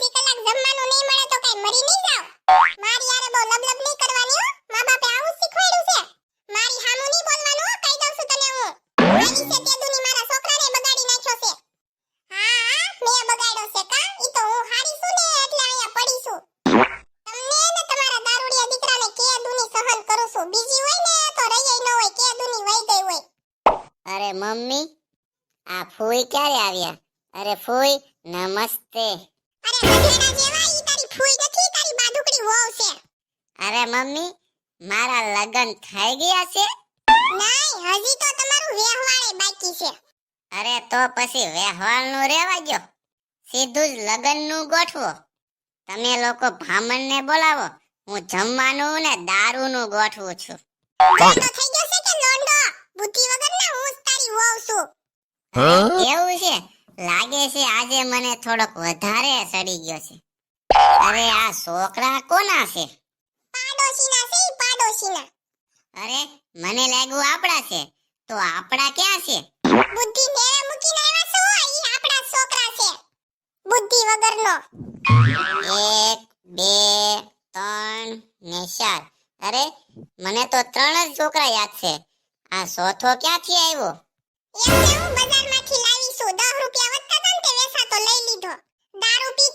અડધી કલાક જમવાનું નહીં મળે તો કઈ મરી નહીં જાવ. મારી યારે બહુ લબલબ નહીં કરવાની હો. મા બાપે આવું શીખવાડ્યું છે. મારી સામું નહીં બોલવાનું હો, કહી દઉં છું તને હું. આવી છે તે દુની મારા છોકરાને બગાડી નાખ્યો છે. હા મેં બગાડ્યો છે કા? ઈ તો હું હારી છું ને એટલે અહીંયા પડી છું. તમને ને તમારા દારૂડિયા દીકરાને કે દુની સહન કરું છું. બીજી હોય ને તો રહી ન હોય, કે દુની વઈ ગઈ હોય. અરે મમ્મી, આ ફૂઈ ક્યારે આવ્યા? અરે ફૂઈ નમસ્તે. અરે ગધેડા જેવા, ઈ તારી ફૂઈ નથી, તારી બાદુકડી વહુ છે. અરે મમ્મી, મારા લગન થઈ ગયા છે? નહીં, હજી તો તમારું વ્યવહારે બાકી છે. અરે તો પછી વ્યવહારનું રહેવા દો, સીધું જ લગનનું ગોઠવો. તમે લોકો બ્રાહ્મણને બોલાવો, હું જમવાનું ને દારૂનું ગોઠવું છું. લોંડો થઈ ગયો છે કે લોંડો? બુદ્ધિ વગરના હું જ તારી વહુ છું. એવું છે? લાગે છે આજે મને થોડોક વધારે સડી ગયો છે. અરે આ છોકરા કોના છે? પાડોશીના છે, ઈ પાડોશીના. અરે મને લાગ્યું આપણા છે. તો આપણા ક્યાં છે? બુદ્ધિ નેવે મૂકીને આવ્યા છો, ઈ આપણા છોકરા છે. બુદ્ધિ વગરનો. 1 2 3 ને 4. અરે મને તો 3 જ છોકરા યાદ છે. આ ચોથો ક્યાંથી આવ્યો? એમને હું બજારમાંથી લાવી છું. 10 રૂપિયા વધતા હતા ને તે વેસાતો લઈ લીધો. દારૂ પી